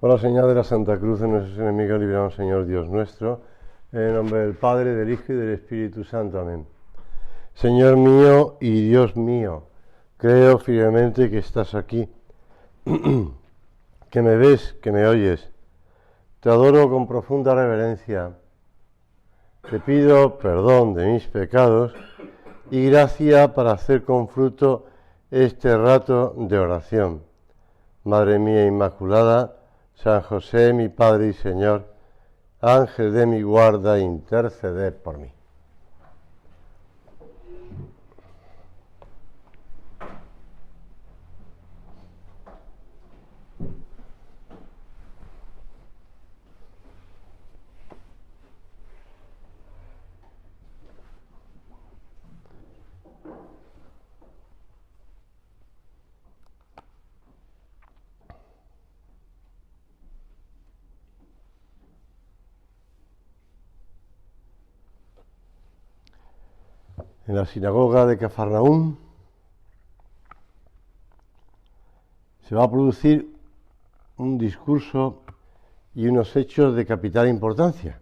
Por la señal de la Santa Cruz de nuestros enemigos, líbranos, Señor Dios nuestro, en el nombre del Padre, del Hijo y del Espíritu Santo. Amén. Señor mío y Dios mío, creo firmemente que estás aquí, que me ves, que me oyes. Te adoro con profunda reverencia. Te pido perdón de mis pecados y gracia para hacer con fruto este rato de oración. Madre mía Inmaculada, San José, mi Padre y Señor, Ángel de mi guarda, interceded por mí. En la sinagoga de Cafarnaúm se va a producir un discurso y unos hechos de capital importancia.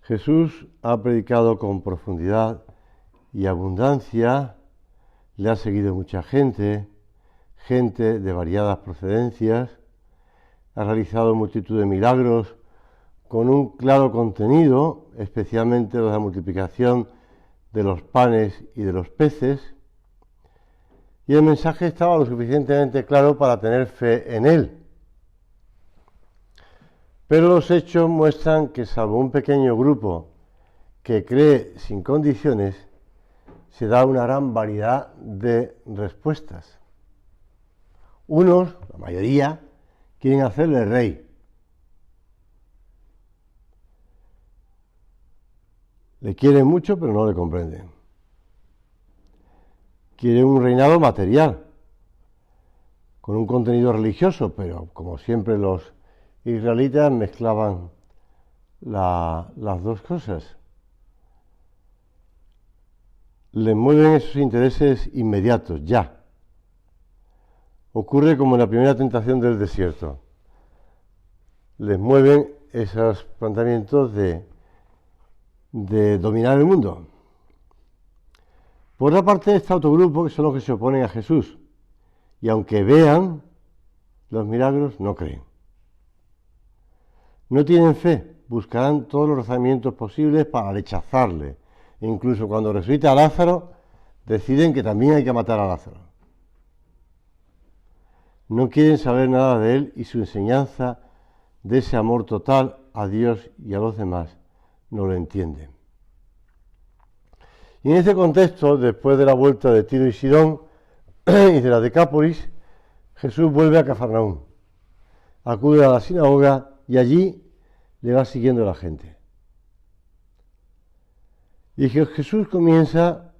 Jesús ha predicado con profundidad y abundancia, le ha seguido mucha gente de variadas procedencias, ha realizado multitud de milagros con un claro contenido, especialmente la multiplicación de los panes y de los peces, y el mensaje estaba lo suficientemente claro para tener fe en él. Pero los hechos muestran que, salvo un pequeño grupo que cree sin condiciones, se da una gran variedad de respuestas. Unos, la mayoría, quieren hacerle rey. Le quieren mucho, pero no le comprenden. Quieren un reinado material, con un contenido religioso, pero como siempre los israelitas mezclaban las dos cosas. Les mueven esos intereses inmediatos, ya. Ocurre como en la primera tentación del desierto. Les mueven esos planteamientos de dominar el mundo. Por otra parte está otro grupo que son los que se oponen a Jesús, y aunque vean los milagros, no creen. No tienen fe, buscarán todos los razonamientos posibles para rechazarle. E incluso cuando resucita a Lázaro, deciden que también hay que matar a Lázaro. No quieren saber nada de él y su enseñanza de ese amor total a Dios y a los demás no lo entienden. Y en ese contexto, después de la vuelta de Tiro y Sidón y de la Decápolis, Jesús vuelve a Cafarnaúm, acude a la sinagoga y allí le va siguiendo la gente. Y Jesús comienza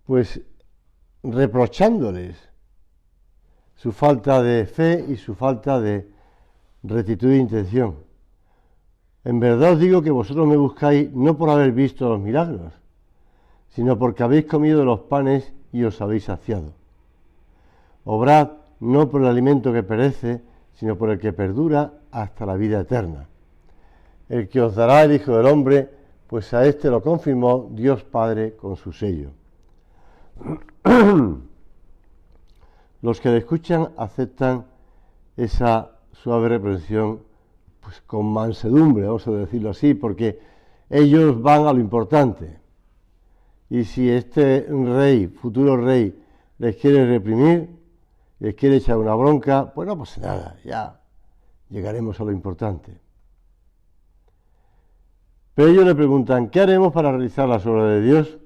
pues reprochándoles su falta de fe y su falta de rectitud de intención. En verdad os digo que vosotros me buscáis no por haber visto los milagros, sino porque habéis comido los panes y os habéis saciado. Obrad no por el alimento que perece, sino por el que perdura hasta la vida eterna. El que os dará el Hijo del Hombre, pues a éste lo confirmó Dios Padre con su sello. Los que le escuchan aceptan esa suave reprensión pues con mansedumbre, vamos a decirlo así, porque ellos van a lo importante. Y si este rey, futuro rey, les quiere reprimir, les quiere echar una bronca, pues no pasa nada, ya llegaremos a lo importante. Pero ellos le preguntan, ¿qué haremos para realizar las obras de Dios?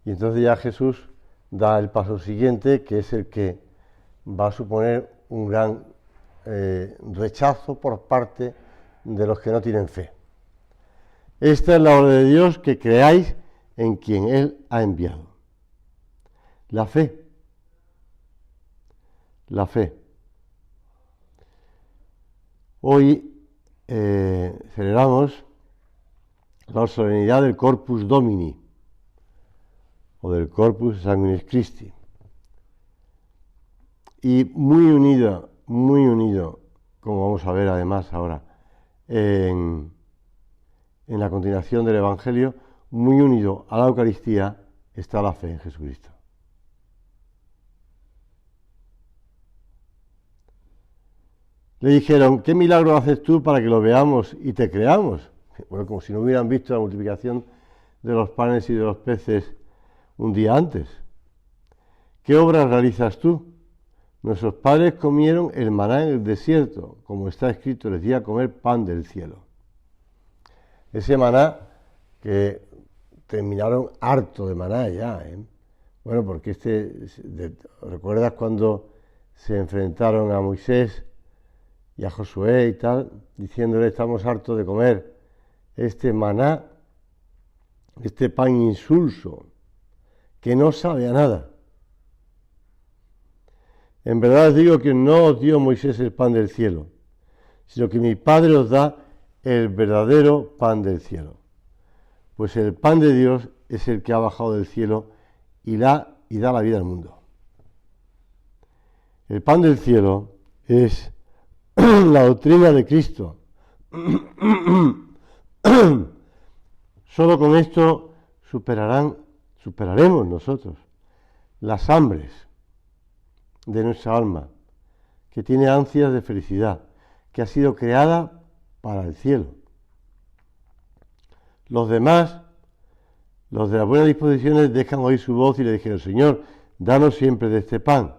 Y entonces ya Jesús da el paso siguiente, que es el que va a suponer un gran rechazo por parte de los que no tienen fe. Esta es la obra de Dios, que creáis en quien Él ha enviado. La fe. La fe. Hoy celebramos la solemnidad del Corpus Domini, o del Corpus Sanguinis Christi. y muy unido, como vamos a ver además ahora, en la continuación del Evangelio, muy unido a la Eucaristía, está la fe en Jesucristo. Le dijeron, ¿qué milagro haces tú para que lo veamos y te creamos? Bueno, como si no hubieran visto la multiplicación de los panes y de los peces un día antes. ¿Qué obras realizas tú? Nuestros padres comieron el maná en el desierto, como está escrito, les di a comer pan del cielo. Ese maná que terminaron harto de maná ya, ¿eh? Bueno, porque ¿recuerdas cuando se enfrentaron a Moisés y a Josué y tal, diciéndole, estamos hartos de comer este maná, este pan insulso, que no sabe a nada? En verdad os digo que no os dio Moisés el pan del cielo, sino que mi Padre os da el verdadero pan del cielo. Pues el pan de Dios es el que ha bajado del cielo y da la vida al mundo. El pan del cielo es la doctrina de Cristo. Solo con esto superaremos nosotros las hambres de nuestra alma, que tiene ansias de felicidad, que ha sido creada para el cielo. Los demás, los de las buenas disposiciones, dejan oír su voz y le dijeron, Señor, danos siempre de este pan.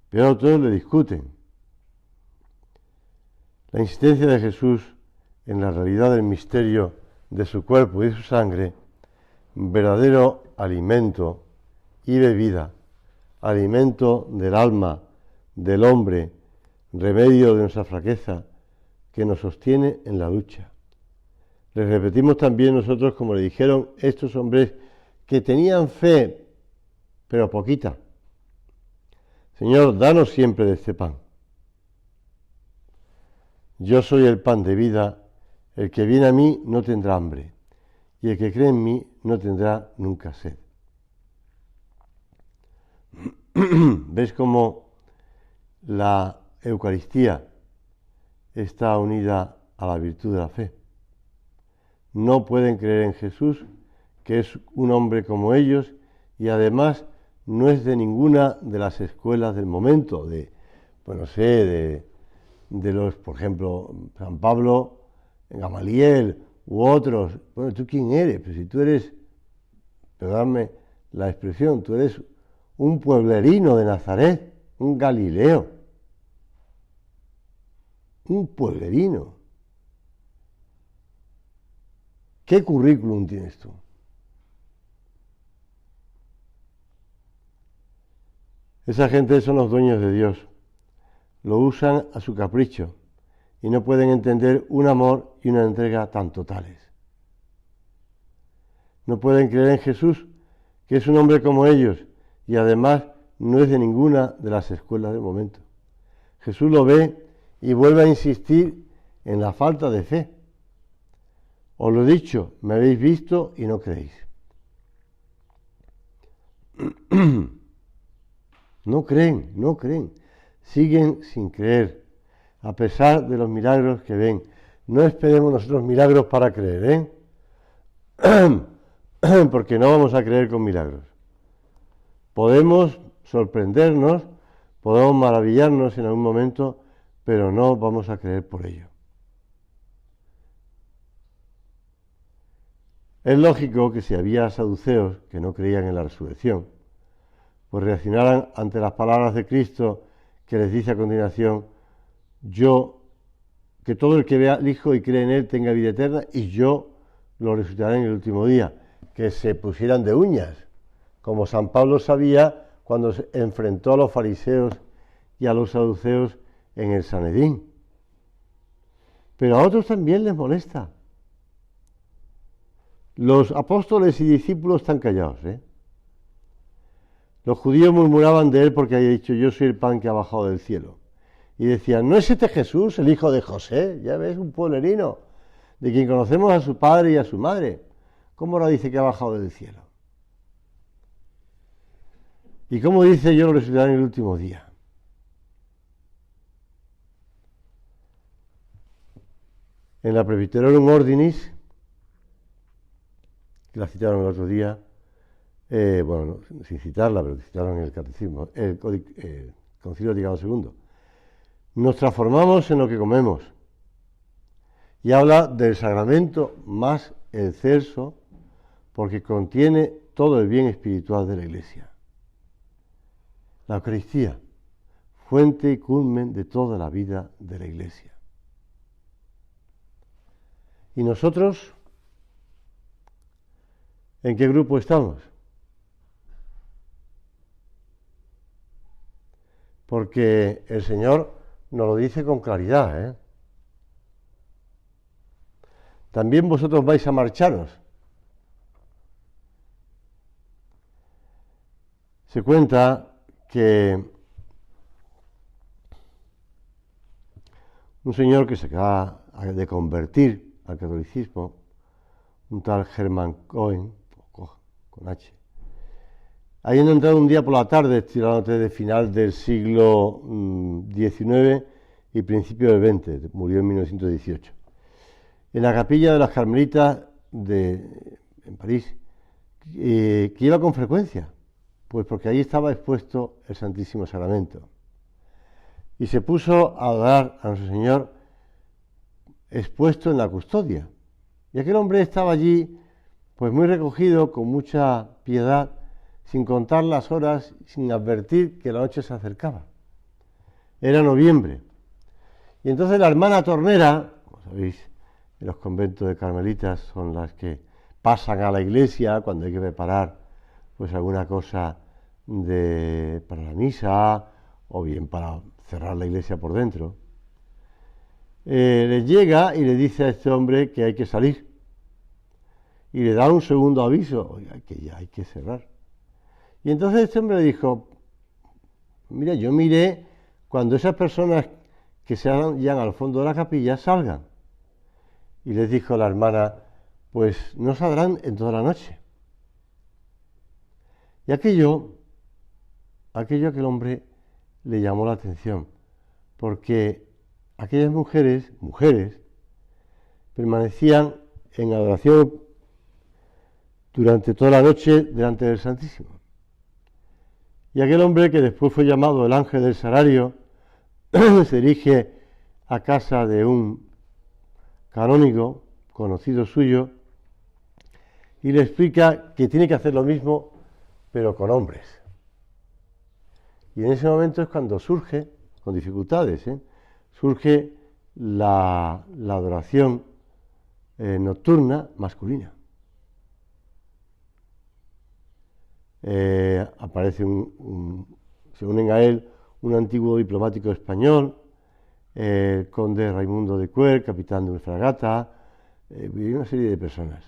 Pero otros le discuten. La insistencia de Jesús en la realidad del misterio de su cuerpo y de su sangre, verdadero alimento y bebida, alimento del alma, del hombre, remedio de nuestra flaqueza, que nos sostiene en la lucha. Les repetimos también nosotros, como le dijeron estos hombres que tenían fe, pero poquita. Señor, danos siempre de este pan. Yo soy el pan de vida, el que viene a mí no tendrá hambre, y el que cree en mí no tendrá nunca sed. ¿Ves cómo la Eucaristía está unida a la virtud de la fe? No pueden creer en Jesús, que es un hombre como ellos, y además no es de ninguna de las escuelas del momento, de los, por ejemplo, San Pablo, Gamaliel u otros. Bueno, ¿tú quién eres? Pues si tú eres, perdóname la expresión, tú eres un pueblerino de Nazaret, un Galileo, un pueblerino. ¿Qué currículum tienes tú? Esa gente son los dueños de Dios. Lo usan a su capricho y no pueden entender un amor y una entrega tan totales. No pueden creer en Jesús, que es un hombre como ellos y además no es de ninguna de las escuelas del momento. Jesús lo ve y vuelve a insistir en la falta de fe. Os lo he dicho, me habéis visto y no creéis. No creen. Siguen sin creer, a pesar de los milagros que ven. No esperemos nosotros milagros para creer, porque no vamos a creer con milagros. Podemos sorprendernos, podemos maravillarnos en algún momento, pero no vamos a creer por ello. Es lógico que si había saduceos que no creían en la resurrección, pues reaccionaran ante las palabras de Cristo que les dice a continuación, que todo el que vea al Hijo y cree en Él tenga vida eterna y yo lo resucitaré en el último día, que se pusieran de uñas, como San Pablo sabía cuando se enfrentó a los fariseos y a los saduceos en el Sanedrín. Pero a otros también les molesta. Los apóstoles y discípulos están callados, Los judíos murmuraban de él porque había dicho, yo soy el pan que ha bajado del cielo. Y decían, ¿no es este Jesús, el hijo de José? Ya ves, un pueblerino, de quien conocemos a su padre y a su madre. ¿Cómo ahora dice que ha bajado del cielo? Y como dice, yo lo resucitaré en el último día. En la Presbyterorum Ordinis, que la citaron el otro día, bueno, no, sin citarla, pero citaron en el Catecismo, el Concilio Vaticano II, nos transformamos en lo que comemos. Y habla del sacramento más excelso, porque contiene todo el bien espiritual de la Iglesia. La Eucaristía, fuente y culmen de toda la vida de la Iglesia. ¿Y nosotros en qué grupo estamos? Porque el Señor nos lo dice con claridad, ¿eh? También vosotros vais a marcharos. Se cuenta que un señor que se acaba de convertir al catolicismo, un tal Hermann Cohen, con H, habiendo entrado un día por la tarde, tirándote de final del siglo XIX y principio del XX, murió en 1918, en la capilla de las Carmelitas en París, que iba con frecuencia, pues porque ahí estaba expuesto el Santísimo Sacramento. Y se puso a adorar a nuestro Señor expuesto en la custodia. Y aquel hombre estaba allí, pues muy recogido, con mucha piedad, sin contar las horas, sin advertir que la noche se acercaba. Era noviembre. Y entonces la hermana tornera, como sabéis, en los conventos de carmelitas son las que pasan a la iglesia cuando hay que preparar pues alguna cosa para la misa o bien para cerrar la iglesia por dentro. Le llega y le dice a este hombre que hay que salir. Y le da un segundo aviso, oiga, que ya hay que cerrar. Y entonces este hombre le dijo, mira, yo miré cuando esas personas que se hallan al fondo de la capilla salgan. Y les dijo la hermana, pues no saldrán en toda la noche. Y aquel hombre le llamó la atención, porque aquellas mujeres, permanecían en adoración durante toda la noche delante del Santísimo. Y aquel hombre, que después fue llamado el ángel del Sagrario, se dirige a casa de un canónigo conocido suyo y le explica que tiene que hacer lo mismo, pero con hombres. Y en ese momento es cuando surge, con dificultades, surge la adoración nocturna masculina. Aparece se unen a él un antiguo diplomático español, el conde Raimundo de Cuer, capitán de una fragata, y una serie de personas.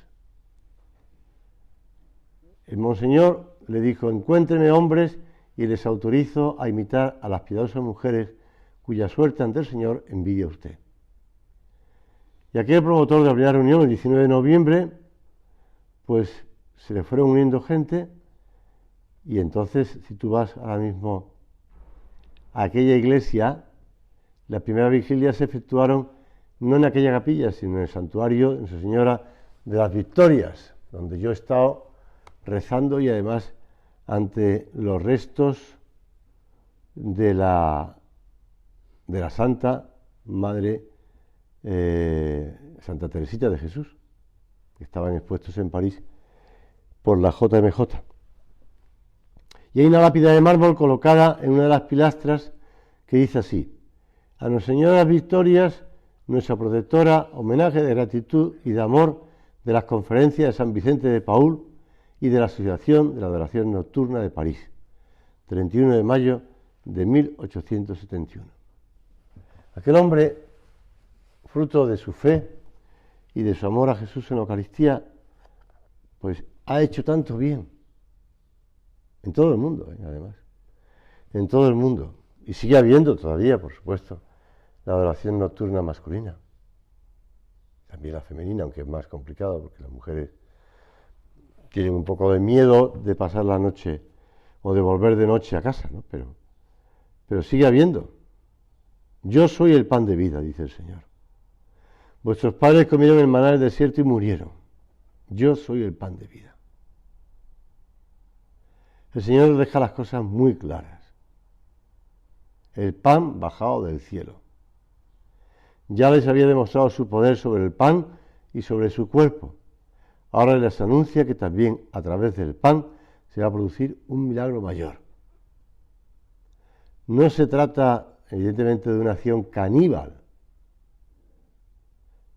El monseñor le dijo, encuéntreme hombres y les autorizo a imitar a las piadosas mujeres cuya suerte ante el Señor envidia usted. Y aquel promotor de la primera reunión, el 19 de noviembre, pues se le fueron uniendo gente. Y entonces, si tú vas ahora mismo a aquella iglesia, las primeras vigilias se efectuaron no en aquella capilla, sino en el santuario de Nuestra Señora de las Victorias, donde yo he estado rezando y además ante los restos de la Santa Madre Santa Teresita de Jesús, que estaban expuestos en París por la JMJ. Y hay una lápida de mármol colocada en una de las pilastras que dice así, a Nuestra Señora de las Victorias, nuestra protectora, homenaje de gratitud y de amor de las conferencias de San Vicente de Paúl y de la Asociación de la Adoración Nocturna de París, 31 de mayo de 1871. Aquel hombre, fruto de su fe y de su amor a Jesús en la Eucaristía, pues ha hecho tanto bien en todo el mundo, además, en todo el mundo, y sigue habiendo todavía, por supuesto, la adoración nocturna masculina, también la femenina, aunque es más complicado porque las mujeres tienen un poco de miedo de pasar la noche o de volver de noche a casa, ¿no? Pero sigue habiendo. Yo soy el pan de vida, dice el Señor. Vuestros padres comieron el maná del desierto y murieron. Yo soy el pan de vida. El Señor deja las cosas muy claras. El pan bajado del cielo. Ya les había demostrado su poder sobre el pan y sobre su cuerpo. Ahora les anuncia que también a través del pan se va a producir un milagro mayor. No se trata, evidentemente, de una acción caníbal,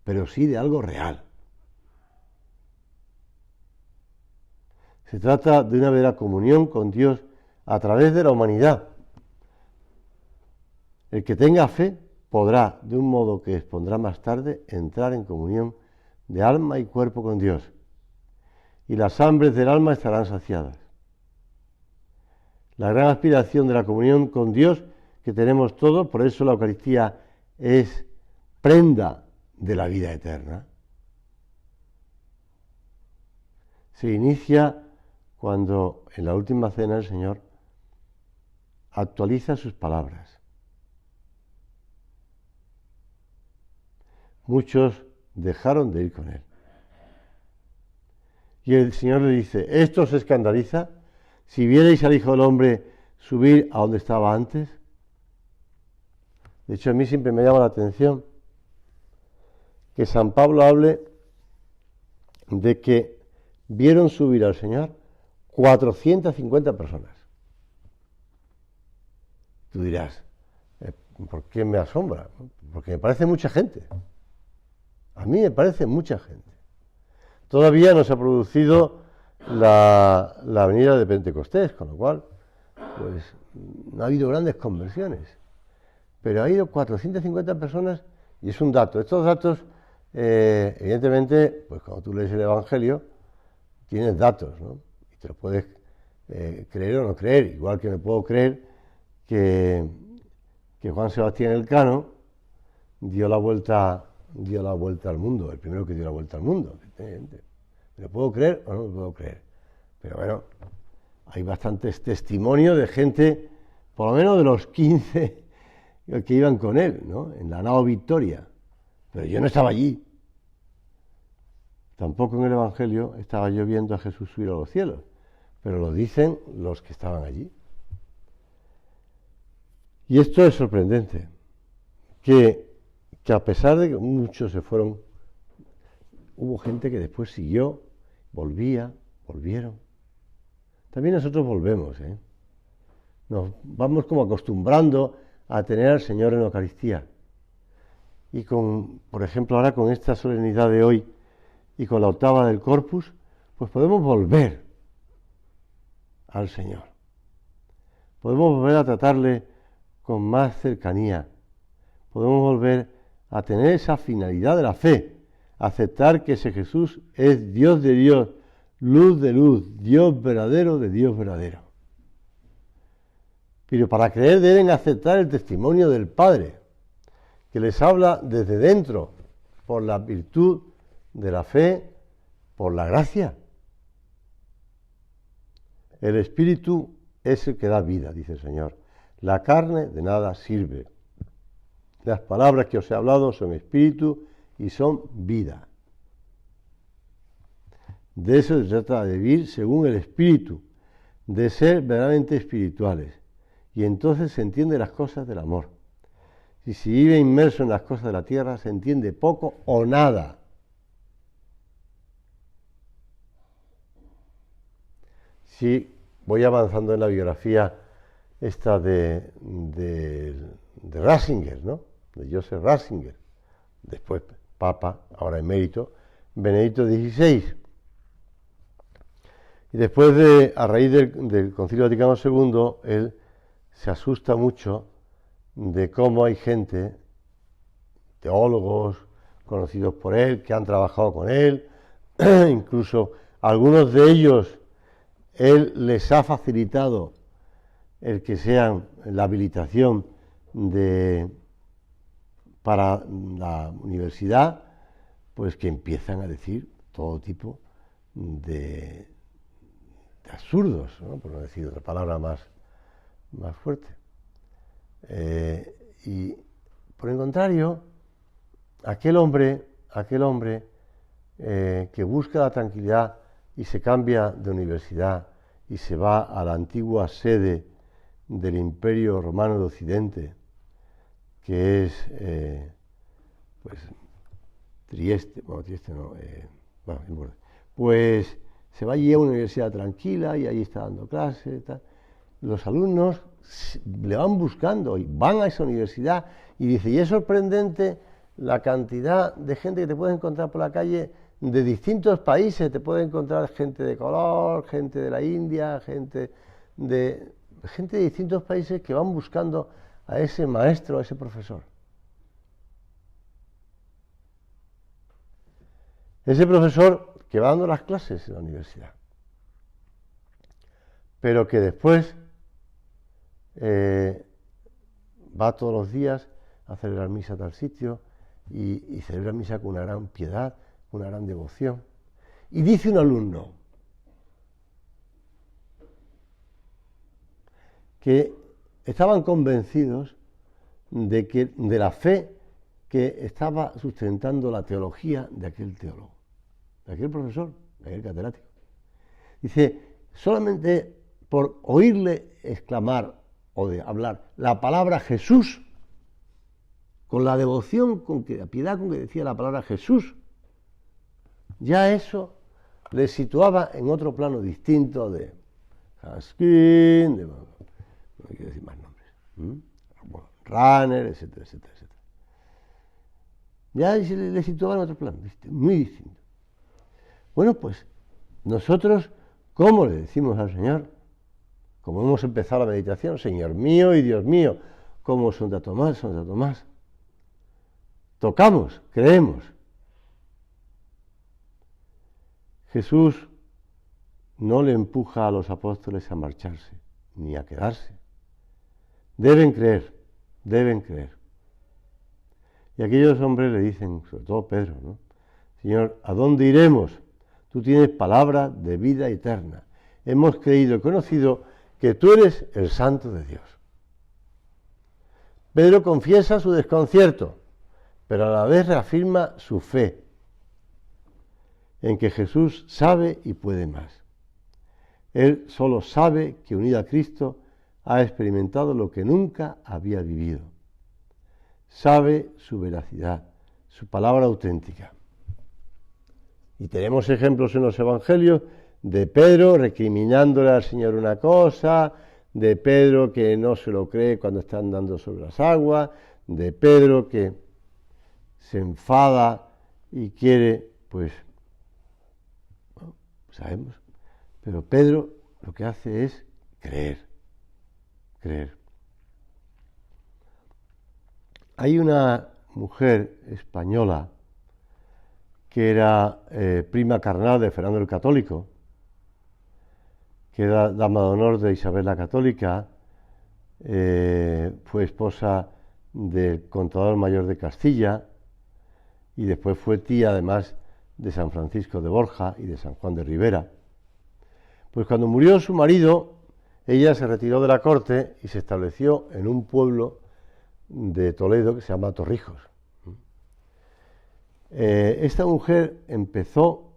pero sí de algo real. Se trata de una verdadera comunión con Dios a través de la humanidad. El que tenga fe podrá, de un modo que expondrá más tarde, entrar en comunión de alma y cuerpo con Dios. Y las hambres del alma estarán saciadas. La gran aspiración de la comunión con Dios que tenemos todos, por eso la Eucaristía es prenda de la vida eterna. Se inicia cuando en la última cena el Señor actualiza sus palabras. Muchos dejaron de ir con él. Y el Señor le dice, ¿esto os escandaliza? Si vierais al Hijo del Hombre subir a donde estaba antes. De hecho, a mí siempre me llama la atención que San Pablo hable de que vieron subir al Señor 450 personas. Tú dirás, ¿por qué me asombra? Porque me parece mucha gente. A mí me parece mucha gente. Todavía no se ha producido la venida de Pentecostés, con lo cual, pues, no ha habido grandes conversiones. Pero ha habido 450 personas, y es un dato. Estos datos, evidentemente, pues cuando tú lees el Evangelio, tienes datos, ¿no? Y te los puedes creer o no creer. Igual que me puedo creer que Juan Sebastián Elcano dio la vuelta al mundo, el primero que dio la vuelta al mundo. ¿Me lo puedo creer o no me lo puedo creer? Pero bueno, hay bastantes testimonios de gente, por lo menos de los 15 que iban con él, ¿no? En la nao Victoria. Pero yo no estaba allí. Tampoco en el Evangelio estaba yo viendo a Jesús subir a los cielos, pero lo dicen los que estaban allí. Y esto es sorprendente, que a pesar de que muchos se fueron, hubo gente que después siguió, volvieron. También nosotros volvemos, ¿eh? Nos vamos como acostumbrando a tener al Señor en la Eucaristía. Y por ejemplo, ahora con esta solemnidad de hoy y con la octava del Corpus, pues podemos volver al Señor. Podemos volver a tratarle con más cercanía. Podemos volver a tener esa finalidad de la fe, aceptar que ese Jesús es Dios de Dios, luz de luz, Dios verdadero de Dios verdadero. Pero para creer deben aceptar el testimonio del Padre, que les habla desde dentro, por la virtud de la fe, por la gracia. El Espíritu es el que da vida, dice el Señor. La carne de nada sirve. Las palabras que os he hablado son espíritu y son vida. De eso se trata, de vivir según el Espíritu, de ser verdaderamente espirituales. Y entonces se entienden las cosas del amor. Si se vive inmerso en las cosas de la tierra, se entiende poco o nada. Si voy avanzando en la biografía esta de Ratzinger, ¿no? De Joseph Ratzinger, después Papa, ahora emérito, Benedicto XVI. Y después a raíz del Concilio Vaticano II, él se asusta mucho de cómo hay gente, teólogos conocidos por él, que han trabajado con él, incluso algunos de ellos, él les ha facilitado el que sean la habilitación para la universidad, pues que empiezan a decir todo tipo de absurdos, ¿no? Por no decir otra palabra más fuerte. Y por el contrario, aquel hombre que busca la tranquilidad y se cambia de universidad y se va a la antigua sede del Imperio Romano de Occidente, que es pues Trieste, pues se va allí a una universidad tranquila y ahí está dando clases, tal. Los alumnos le van buscando y van a esa universidad y dice, y es sorprendente la cantidad de gente que te puedes encontrar por la calle de distintos países, te puedes encontrar gente de color, gente de la India, gente de distintos países que van buscando a ese maestro, a ese profesor. Ese profesor que va dando las clases en la universidad, pero que después va todos los días a celebrar misa a tal sitio y celebra misa con una gran piedad, con una gran devoción. Y dice un alumno que estaban convencidos de la fe que estaba sustentando la teología de aquel teólogo, de aquel profesor, de aquel catedrático. Dice, solamente por oírle exclamar o de hablar la palabra Jesús, con la devoción, la piedad con que decía la palabra Jesús, ya eso le situaba en otro plano distinto de Haskin, no quiero decir más nombres, Runner, etcétera, etcétera, etcétera. Ya le situaba en otro plano, muy distinto. Bueno, pues nosotros, ¿cómo le decimos al Señor? Como hemos empezado la meditación, Señor mío y Dios mío, como Santo Tomás, tocamos, creemos. Jesús no le empuja a los apóstoles a marcharse, ni a quedarse. Deben creer. Y aquellos hombres le dicen, sobre todo Pedro, ¿no? Señor, ¿a dónde iremos? Tú tienes palabra de vida eterna. Hemos creído y conocido que tú eres el Santo de Dios. Pedro confiesa su desconcierto, pero a la vez reafirma su fe en que Jesús sabe y puede más. Él solo sabe que unido a Cristo ha experimentado lo que nunca había vivido. Sabe su veracidad, su palabra auténtica. Y tenemos ejemplos en los evangelios de Pedro recriminándole al Señor una cosa, de Pedro que no se lo cree cuando está andando sobre las aguas, de Pedro que se enfada y quiere, pues, bueno, sabemos, pero Pedro lo que hace es creer. Hay una mujer española que era prima carnal de Fernando el Católico, que era dama de honor de Isabel la Católica, fue esposa del contador mayor de Castilla y después fue tía además de San Francisco de Borja y de San Juan de Ribera. Pues cuando murió su marido, ella se retiró de la corte y se estableció en un pueblo de Toledo que se llama Torrijos. Esta mujer empezó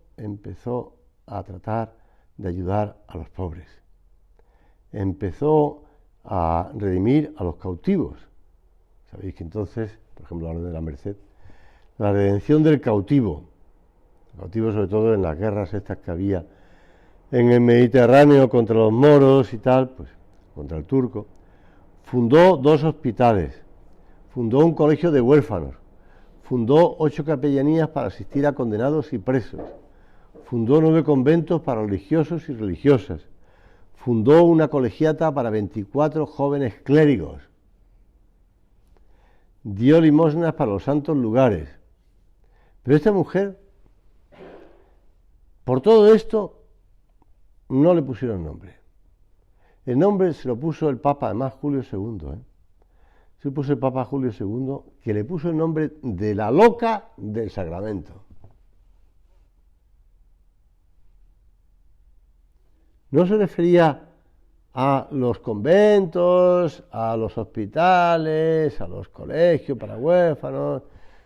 a tratar de ayudar a los pobres. Empezó a redimir a los cautivos. Sabéis que entonces, por ejemplo, la Orden de la Merced, la redención del cautivo sobre todo en las guerras estas que había en el Mediterráneo contra los moros y tal, pues contra el turco, fundó 2 hospitales, fundó un colegio de huérfanos, fundó 8 capellanías para asistir a condenados y presos, fundó 9 conventos para religiosos y religiosas, fundó una colegiata para 24 jóvenes clérigos, dio limosnas para los santos lugares. Pero esta mujer, por todo esto, no le pusieron nombre. El nombre se lo puso el Papa, además Julio II, Se lo puso el Papa Julio II, que le puso el nombre de la loca del Sacramento. No se refería a los conventos, a los hospitales, a los colegios para huérfanos,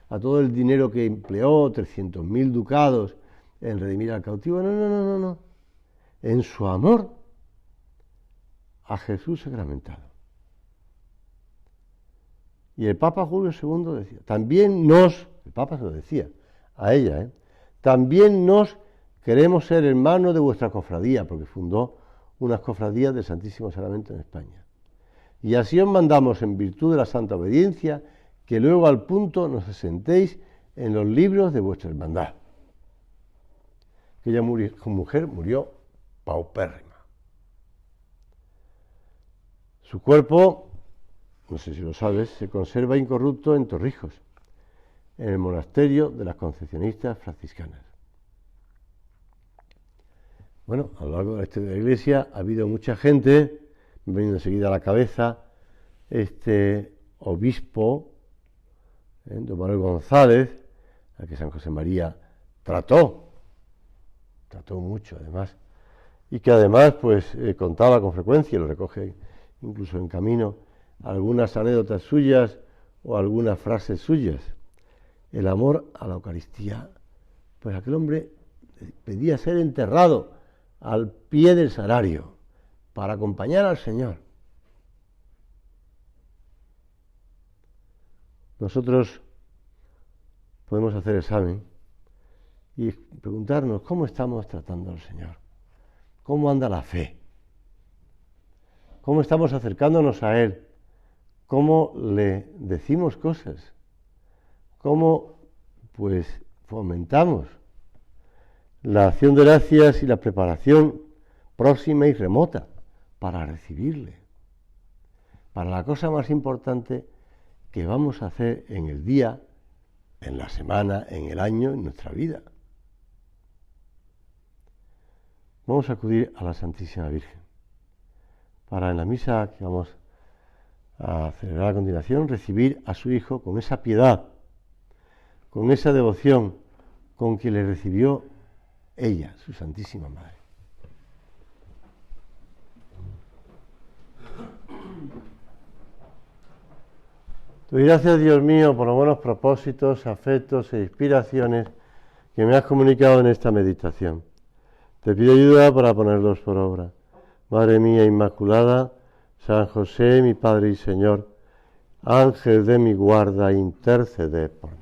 a todo el dinero que empleó, 300.000 ducados en redimir al cautivo. No. En su amor a Jesús sacramentado. Y el Papa Julio II decía, el Papa se lo decía a ella, también nos queremos ser hermanos de vuestra cofradía, porque fundó unas cofradías del Santísimo Sacramento en España. Y así os mandamos, en virtud de la santa obediencia, que luego al punto nos asentéis en los libros de vuestra hermandad. Aquella mujer murió paupérrima. Su cuerpo, no sé si lo sabes, se conserva incorrupto en Torrijos, en el monasterio de las Concepcionistas franciscanas. Bueno, a lo largo de la historia de la Iglesia ha habido mucha gente, me venido enseguida a la cabeza, este obispo, don Manuel González, al que San José María trató mucho además, y que además pues contaba con frecuencia, lo recoge incluso en camino, algunas anécdotas suyas o algunas frases suyas. El amor a la Eucaristía, pues aquel hombre pedía ser enterrado al pie del sagrario para acompañar al Señor. Nosotros podemos hacer examen y preguntarnos cómo estamos tratando al Señor, cómo anda la fe, cómo estamos acercándonos a Él, cómo le decimos cosas, cómo pues fomentamos la acción de gracias y la preparación próxima y remota para recibirle, para la cosa más importante que vamos a hacer en el día, en la semana, en el año, en nuestra vida. Vamos a acudir a la Santísima Virgen para en la misa que vamos a celebrar a continuación recibir a su Hijo con esa piedad, con esa devoción con que le recibió ella, su Santísima Madre. Te doy gracias, Dios mío, por los buenos propósitos, afectos e inspiraciones que me has comunicado en esta meditación. Te pido ayuda para ponerlos por obra. Madre mía Inmaculada, San José, mi Padre y Señor, Ángel de mi guarda, interceded por mí.